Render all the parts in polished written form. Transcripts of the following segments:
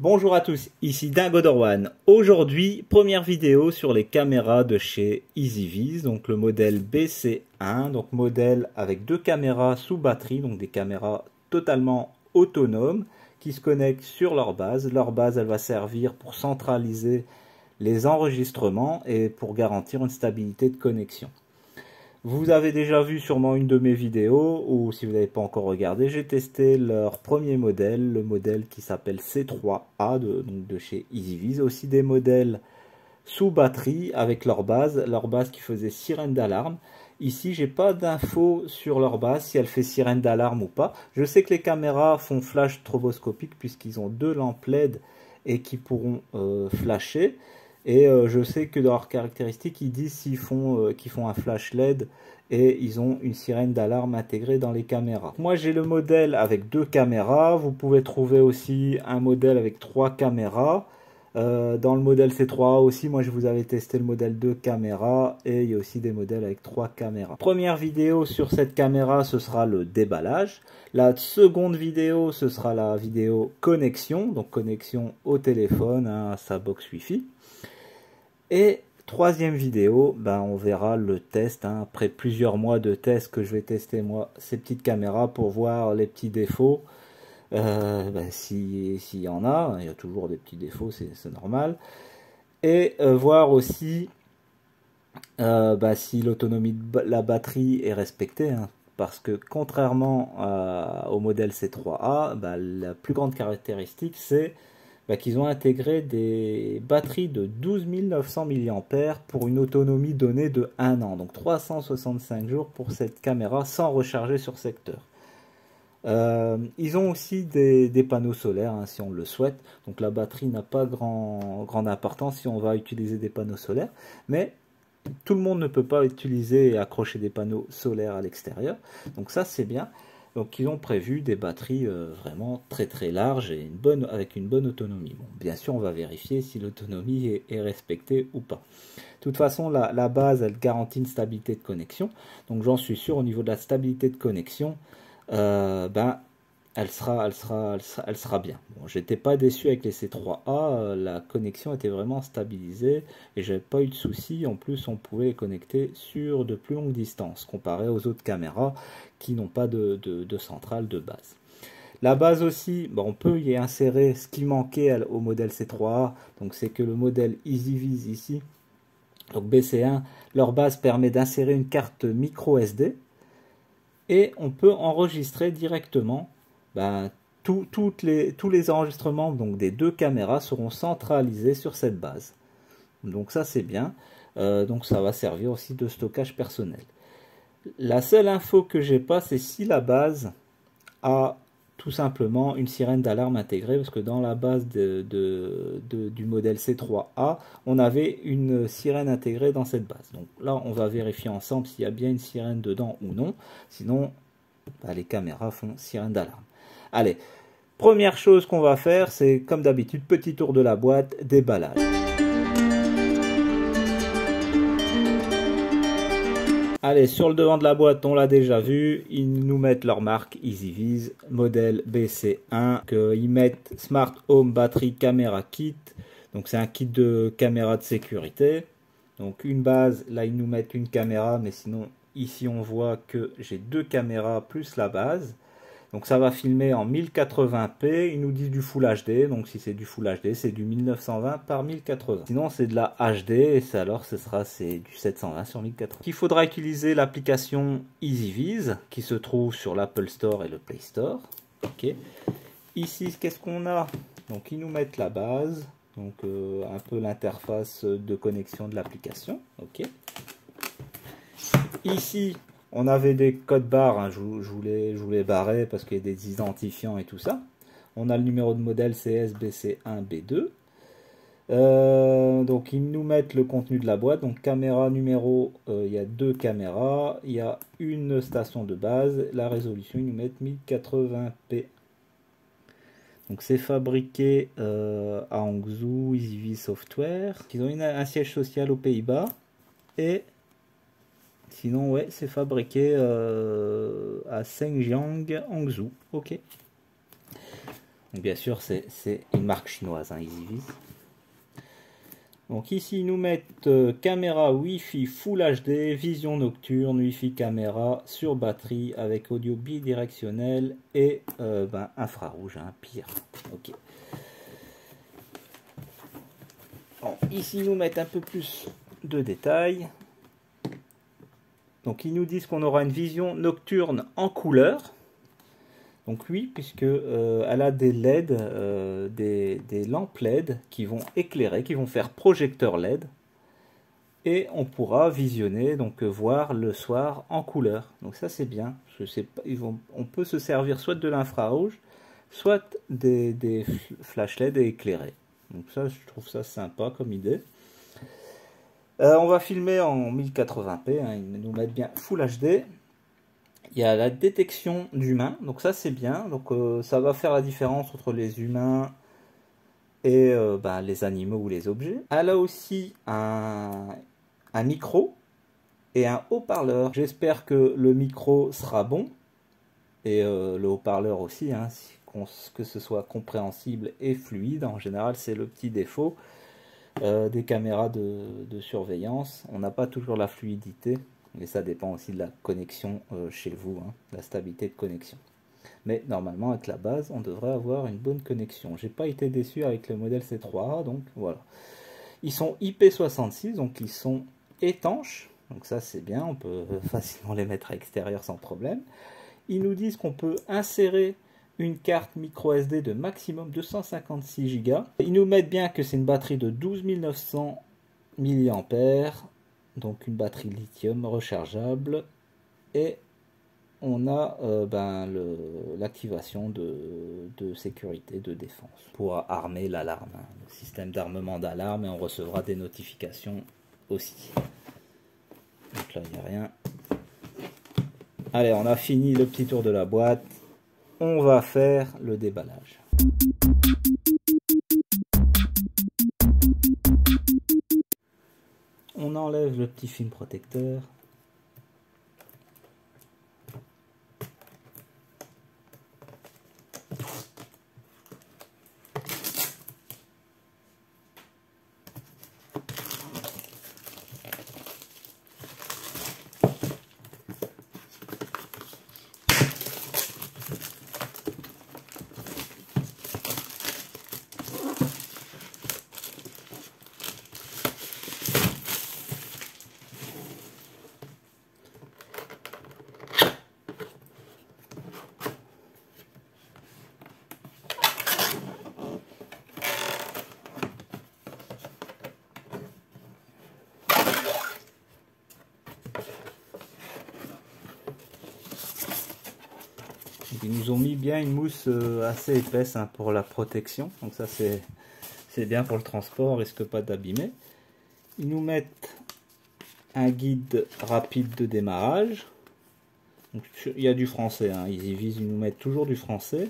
Bonjour à tous, ici Dingodorwan. Aujourd'hui, première vidéo sur les caméras de chez EasyViz, donc le modèle BC1, donc modèle avec deux caméras sous batterie, donc des caméras totalement autonomes qui se connectent sur leur base. Leur base, elle va servir pour centraliser les enregistrements et pour garantir une stabilité de connexion. Vous avez déjà vu sûrement une de mes vidéos, ou si vous n'avez pas encore regardé, j'ai testé leur premier modèle, le modèle qui s'appelle C3A de chez EasyViz. Aussi des modèles sous batterie avec leur base qui faisait sirène d'alarme. Ici, j'ai pas d'infos sur leur base, si elle fait sirène d'alarme ou pas. Je sais que les caméras font flash stroboscopique puisqu'ils ont deux lampes LED et qui pourront flasher. Et je sais que dans leurs caractéristiques, ils disent qu'ils font un flash LED et ils ont une sirène d'alarme intégrée dans les caméras. Moi, j'ai le modèle avec deux caméras. Vous pouvez trouver aussi un modèle avec trois caméras. Dans le modèle C3A aussi, moi je vous avais testé le modèle 2 caméras et il y a aussi des modèles avec 3 caméras. Première vidéo sur cette caméra, ce sera le déballage. La seconde vidéo, ce sera la vidéo connexion, donc connexion au téléphone, à sa box Wi-Fi. Et troisième vidéo, on verra le test, après plusieurs mois de tests que je vais tester moi ces petites caméras pour voir les petits défauts. S'il y en a, il y a toujours des petits défauts, c'est normal. Et voir aussi si l'autonomie de la batterie est respectée. Parce que contrairement au modèle C3A, la plus grande caractéristique c'est qu'ils ont intégré des batteries de 12 900 mAh pour une autonomie donnée de 1 an. Donc 365 jours pour cette caméra sans recharger sur secteur. Ils ont aussi des panneaux solaires si on le souhaite, donc la batterie n'a pas grande importance si on va utiliser des panneaux solaires, mais tout le monde ne peut pas utiliser et accrocher des panneaux solaires à l'extérieur, donc ça c'est bien. Donc ils ont prévu des batteries vraiment très larges et avec une bonne autonomie. Bon, bien sûr on va vérifier si l'autonomie est respectée ou pas. De toute façon la base elle garantit une stabilité de connexion, donc j'en suis sûr au niveau de la stabilité de connexion elle sera bien. Bon, j'étais pas déçu avec les C3A, la connexion était vraiment stabilisée et j'avais pas eu de soucis. En plus, on pouvait les connecter sur de plus longues distances comparé aux autres caméras qui n'ont pas de centrale de base. La base aussi, on peut y insérer ce qui manquait au modèle C3A, donc c'est que le modèle EasyViz ici, donc BC1, leur base permet d'insérer une carte micro SD. Et on peut enregistrer directement, tous les enregistrements donc, des deux caméras seront centralisés sur cette base. Donc ça c'est bien, donc ça va servir aussi de stockage personnel. La seule info que j'ai pas, c'est si la base a tout simplement une sirène d'alarme intégrée, parce que dans la base du modèle C3A, on avait une sirène intégrée dans cette base. Donc là, on va vérifier ensemble s'il y a bien une sirène dedans ou non. Sinon, les caméras font sirène d'alarme. Allez, première chose qu'on va faire, c'est comme d'habitude, petit tour de la boîte, déballage. Allez, sur le devant de la boîte, on l'a déjà vu, ils nous mettent leur marque EasyViz, modèle BC1, ils mettent Smart Home Battery Camera Kit, donc c'est un kit de caméra de sécurité. Donc une base, là ils nous mettent une caméra, mais sinon ici on voit que j'ai deux caméras plus la base. Donc ça va filmer en 1080p, ils nous disent du Full HD, donc si c'est du Full HD, c'est du 1920 par 1080. Sinon c'est de la HD, et c'est du 720 sur 1080. Il faudra utiliser l'application EasyViz, qui se trouve sur l'Apple Store et le Play Store. Ok. Ici, qu'est-ce qu'on a? Donc ils nous mettent la base, donc un peu l'interface de connexion de l'application. Ok. Ici, on avait des codes barres, je vous les barrais parce qu'il y a des identifiants et tout ça. On a le numéro de modèle CSBC1B2. Donc ils nous mettent le contenu de la boîte. Donc caméra numéro, il y a deux caméras, il y a une station de base. La résolution, ils nous mettent 1080p. Donc c'est fabriqué à Hangzhou, EasyViz Software. Ils ont un siège social aux Pays-Bas. Et sinon, ouais, c'est fabriqué à Zhenjiang, Hangzhou. Ok. Donc, bien sûr, c'est une marque chinoise, hein, EasyViz. Donc ici, ils nous mettent caméra Wi-Fi Full HD, vision nocturne, Wi-Fi caméra sur batterie avec audio bidirectionnel et infrarouge, hein, pire. Ok. Bon, ici, ils nous mettent un peu plus de détails. Donc ils nous disent qu'on aura une vision nocturne en couleur. Donc oui, puisque elle a des LED, des lampes LED qui vont éclairer, qui vont faire projecteur LED. Et on pourra visionner, donc voir le soir en couleur. Donc ça c'est bien. Je sais pas, on peut se servir soit de l'infrarouge, soit des flash LED éclairés. Donc ça, je trouve ça sympa comme idée. On va filmer en 1080p, hein, ils nous mettent bien Full HD. Il y a la détection d'humains, donc ça c'est bien. Donc ça va faire la différence entre les humains et les animaux ou les objets. Elle a aussi un micro et un haut-parleur. J'espère que le micro sera bon et le haut-parleur aussi, hein, que ce soit compréhensible et fluide. En général, c'est le petit défaut des caméras de surveillance. On n'a pas toujours la fluidité. Et ça dépend aussi de la connexion chez vous, hein, la stabilité de connexion. Mais normalement, avec la base, on devrait avoir une bonne connexion. J'ai pas été déçu avec le modèle C3A, donc voilà. Ils sont IP66, donc ils sont étanches. Donc ça, c'est bien, on peut facilement les mettre à l'extérieur sans problème. Ils nous disent qu'on peut insérer une carte micro SD de maximum 256 Go. Ils nous mettent bien que c'est une batterie de 12 900 mAh. Donc une batterie lithium rechargeable et on a l'activation de sécurité, de défense pour armer l'alarme, hein, le système d'armement d'alarme, et on recevra des notifications aussi. Donc là il n'y a rien. Allez, on a fini le petit tour de la boîte, on va faire le déballage. On enlève le petit film protecteur. Ils nous ont mis bien une mousse assez épaisse, hein, pour la protection. Donc ça c'est bien pour le transport, on risque pas d'abîmer. Ils nous mettent un guide rapide de démarrage. Donc, il y a du français, hein. EasyViz, ils nous mettent toujours du français.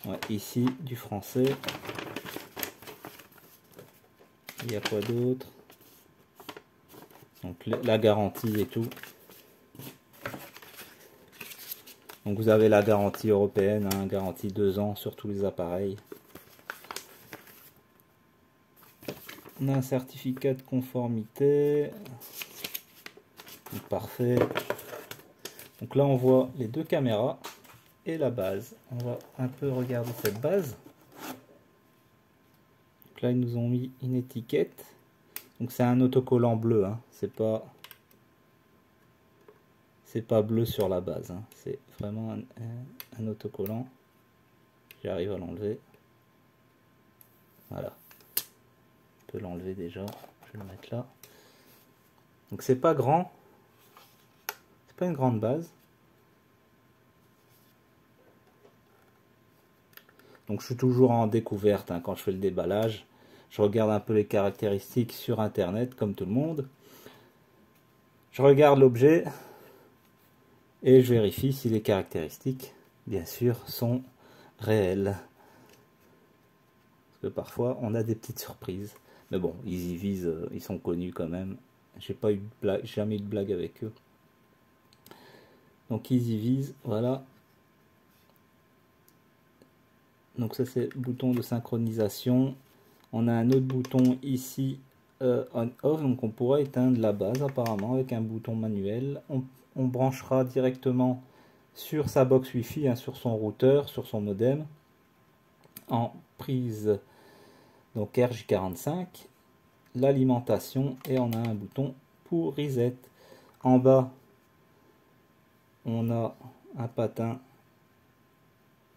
Ouais, ici du français. Il y a quoi d'autre? Donc la garantie et tout. Donc vous avez la garantie européenne, hein, garantie 2 ans sur tous les appareils. On a un certificat de conformité. Donc, parfait. Donc là on voit les deux caméras et la base. On va un peu regarder cette base. Donc là ils nous ont mis une étiquette. Donc c'est un autocollant bleu, hein. C'est pas bleu sur la base, hein. C'est vraiment un autocollant. J'arrive à l'enlever. Voilà. Je peux l'enlever déjà. Je vais le mettre là. Donc c'est pas grand. C'est pas une grande base. Donc je suis toujours en découverte, hein, quand je fais le déballage. Je regarde un peu les caractéristiques sur internet comme tout le monde. Je regarde l'objet et je vérifie si les caractéristiques, bien sûr, sont réelles. Parce que parfois on a des petites surprises. Mais bon, EasyViz, ils sont connus quand même. J'ai pas eu de blague, jamais eu de blague avec eux. Donc EasyViz, voilà. Donc ça c'est le bouton de synchronisation. On a un autre bouton ici on-off, donc on pourra éteindre la base apparemment avec un bouton manuel. On branchera directement sur sa box Wi-Fi, hein, sur son routeur, sur son modem, en prise donc RJ45, l'alimentation, et on a un bouton pour reset. En bas, on a un patin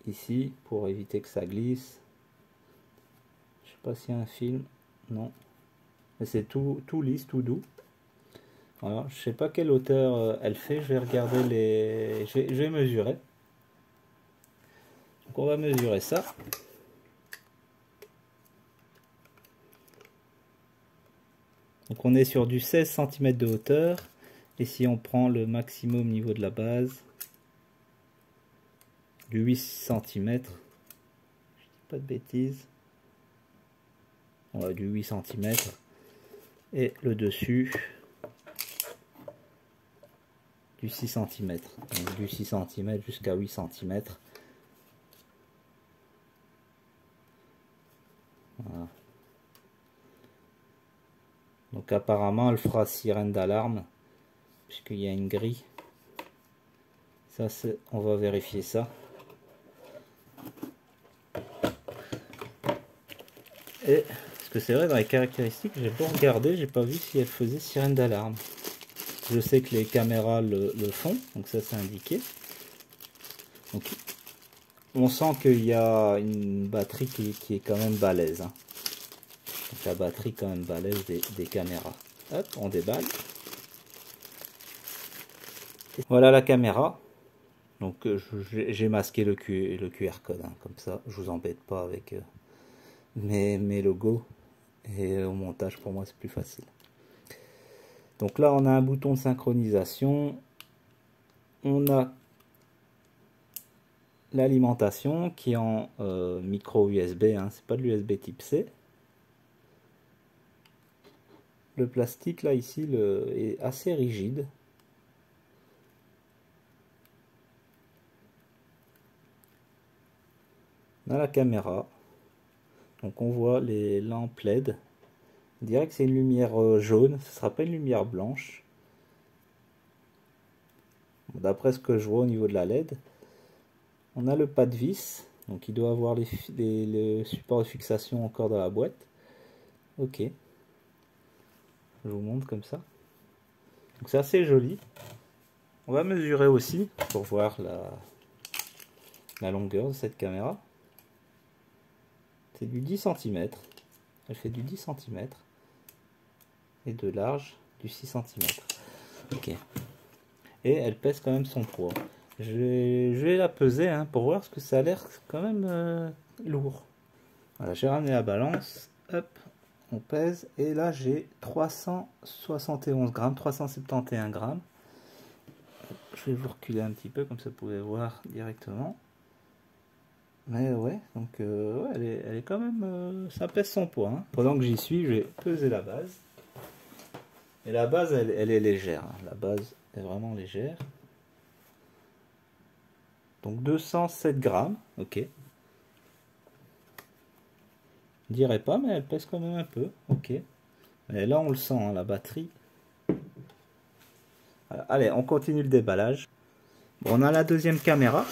ici pour éviter que ça glisse. Je sais pas s'il y a un film, non, mais c'est tout lisse, tout doux. Voilà, je sais pas quelle hauteur elle fait, je vais regarder les, je vais mesurer. Donc on va mesurer ça. Donc on est sur du 16 cm de hauteur, et si on prend le maximum niveau de la base, du 8 cm, je dis pas de bêtises, on a du 8 cm, et le dessus du 6 cm, donc du 6 cm jusqu'à 8 cm. Voilà. Donc apparemment elle fera sirène d'alarme puisqu'il y a une grille. Ça c'est, on va vérifier ça. Et parce que c'est vrai, dans les caractéristiques, j'ai beau regarder, j'ai pas vu si elle faisait sirène d'alarme. Je sais que les caméras le font, donc ça c'est indiqué. Donc on sent qu'il y a une batterie qui est quand même balèze, hein. Donc la batterie quand même balèze des caméras. Hop, on déballe. Voilà la caméra. Donc j'ai masqué le QR code, hein, comme ça je vous embête pas avec mes logos, et au montage pour moi c'est plus facile. Donc là on a un bouton de synchronisation, on a l'alimentation qui est en micro USB, hein, c'est pas de l'USB type C. Le plastique là ici est assez rigide. On a la caméra, donc on voit les lampes LED. On dirait que c'est une lumière jaune, ce sera pas une lumière blanche. D'après ce que je vois au niveau de la LED, on a le pas de vis, donc il doit avoir les supports de fixation encore dans la boîte. Ok, je vous montre comme ça. Donc c'est assez joli. On va mesurer aussi pour voir la longueur de cette caméra. C'est du 10 cm. Elle fait du 10 cm. Et de large du 6 cm. Ok. Et elle pèse quand même son poids. Je vais la peser, hein, pour voir, ce que ça a l'air quand même lourd. Voilà, j'ai ramené la balance. Hop, on pèse. Et là, j'ai 371 grammes, 371 grammes. Je vais vous reculer un petit peu, comme ça vous pouvez voir directement. Mais ouais, donc ouais, elle est quand même, ça pèse son poids, hein. Pendant que j'y suis, je vais peser la base. Et la base, elle est légère, hein. La base est vraiment légère. Donc 207 grammes, ok. Je dirais pas, mais elle pèse quand même un peu, ok. Et là, on le sent, hein, la batterie. Voilà. Allez, on continue le déballage. Bon, on a la deuxième caméra.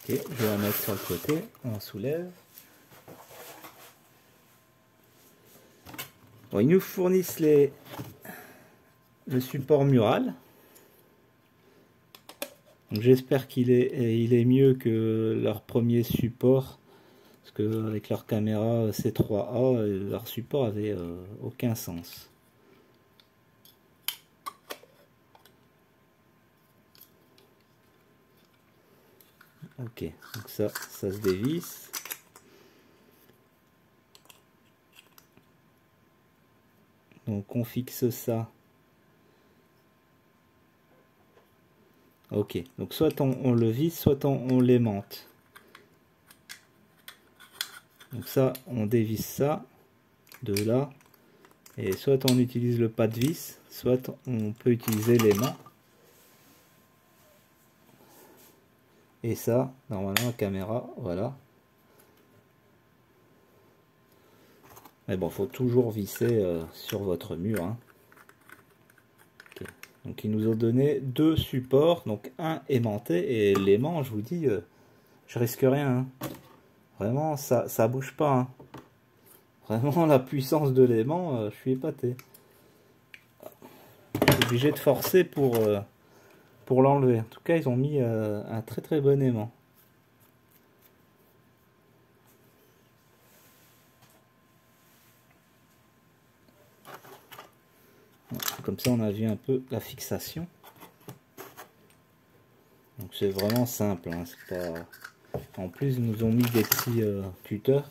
Okay, je vais la mettre sur le côté, on soulève. Bon, ils nous fournissent le support mural. J'espère qu'il est mieux que leur premier support, parce que avec leur caméra C3A, leur support avait aucun sens. Ok, donc ça se dévisse. Donc on fixe ça. Ok, donc soit on le visse, soit on l'aimante. Donc ça, on dévisse ça de là. Et soit on utilise le pas de vis, soit on peut utiliser l'aimant. Et ça, normalement la caméra, voilà. Mais bon, faut toujours visser sur votre mur. Hein. Okay. Donc ils nous ont donné 2 supports, donc un aimanté, et l'aimant, je vous dis, je risque rien. Hein. Vraiment, ça bouge pas. Hein. Vraiment, la puissance de l'aimant, je suis épaté. Je suis obligé de forcer pour l'enlever. En tout cas, ils ont mis un très bon aimant. Comme ça, on a vu un peu la fixation. Donc c'est vraiment simple. Hein, pas... En plus, ils nous ont mis des petits tuteurs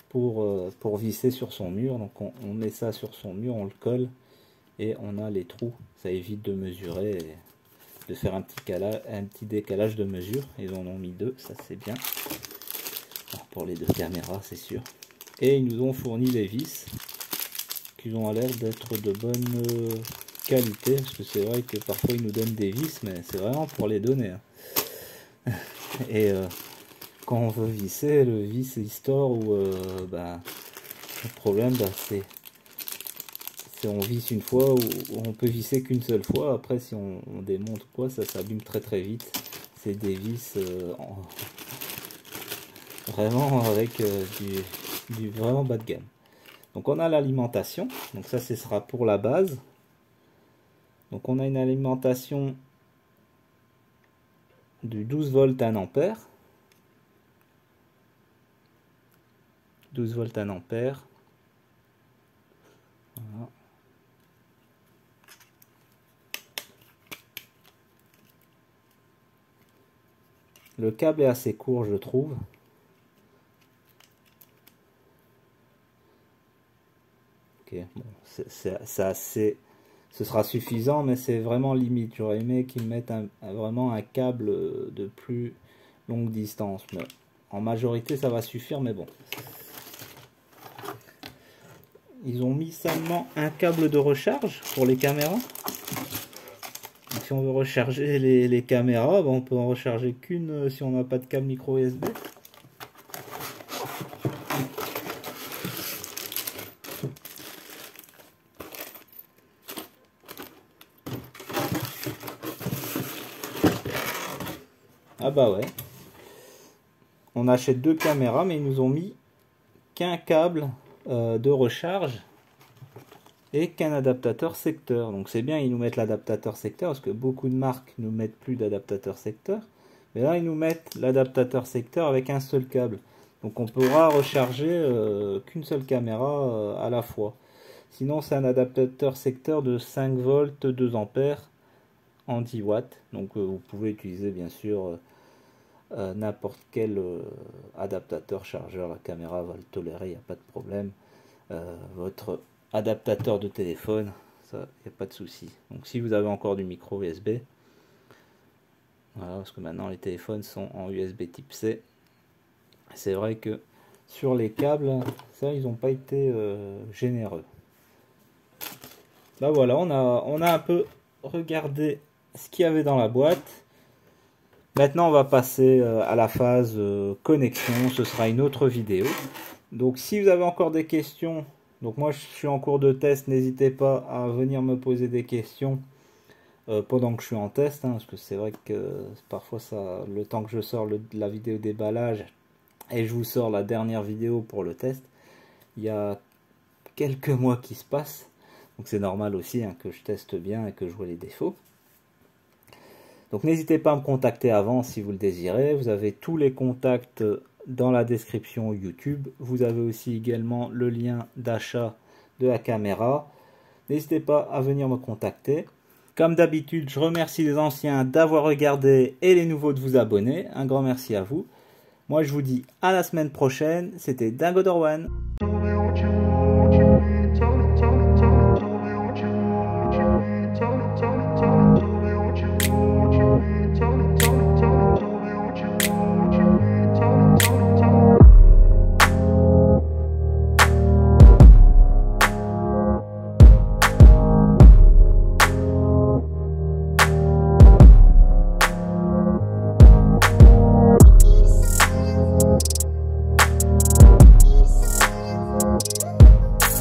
pour visser sur son mur. Donc on met ça sur son mur, on le colle et on a les trous. Ça évite de mesurer et de faire un petit décalage de mesure. Ils en ont mis 2, ça c'est bien. Alors, pour les 2 caméras, c'est sûr. Et ils nous ont fourni les vis qui ont l'air d'être de bonne qualité. Parce que c'est vrai que parfois ils nous donnent des vis, mais c'est vraiment pour les donner. Hein. Et quand on veut visser, le vis Store ou le problème c'est on visse une fois ou on peut visser qu'une seule fois. Après si on démonte quoi, ça s'abîme très vite. C'est des vis vraiment avec du vraiment bas de gamme. Donc on a l'alimentation, donc ça ce sera pour la base. Donc on a une alimentation du 12 volts 1 ampère. 12 volts 1 ampère. Voilà. Le câble est assez court, je trouve. Ok, bon, c'est assez... Ce sera suffisant, mais c'est vraiment limite. J'aurais aimé qu'ils mettent vraiment un câble de plus longue distance. Mais en majorité, ça va suffire, mais bon. Ils ont mis seulement un câble de recharge pour les caméras. Donc, si on veut recharger les caméras, on peut en recharger qu'une si on n'a pas de câble micro USB. Ah bah ouais. On achète 2 caméras, mais ils nous ont mis qu'un câble de recharge et qu'un adaptateur secteur. Donc c'est bien, ils nous mettent l'adaptateur secteur parce que beaucoup de marques ne mettent plus d'adaptateur secteur. Mais là, ils nous mettent l'adaptateur secteur avec un seul câble. Donc on pourra recharger qu'une seule caméra à la fois. Sinon, c'est un adaptateur secteur de 5 volts 2 ampères en 10 watts. Donc vous pouvez utiliser bien sûr n'importe quel adaptateur chargeur. La caméra va le tolérer, il n'y a pas de problème. Votre adaptateur de téléphone, ça, il n'y a pas de souci. Donc si vous avez encore du micro USB, voilà, parce que maintenant les téléphones sont en USB type C. C'est vrai que sur les câbles, ça ils n'ont pas été généreux. Là voilà, on a un peu regardé ce qu'il y avait dans la boîte. Maintenant on va passer à la phase connexion, ce sera une autre vidéo. Donc si vous avez encore des questions, donc moi je suis en cours de test, n'hésitez pas à venir me poser des questions pendant que je suis en test, hein, parce que c'est vrai que parfois ça, le temps que je sors la vidéo déballage et je vous sors la dernière vidéo pour le test, il y a quelques mois qui se passent, donc c'est normal aussi hein, que je teste bien et que je vois les défauts. Donc n'hésitez pas à me contacter avant si vous le désirez. Vous avez tous les contacts dans la description YouTube. Vous avez aussi également le lien d'achat de la caméra. N'hésitez pas à venir me contacter. Comme d'habitude, je remercie les anciens d'avoir regardé et les nouveaux de vous abonner. Un grand merci à vous. Moi je vous dis à la semaine prochaine. C'était DingoDorwan.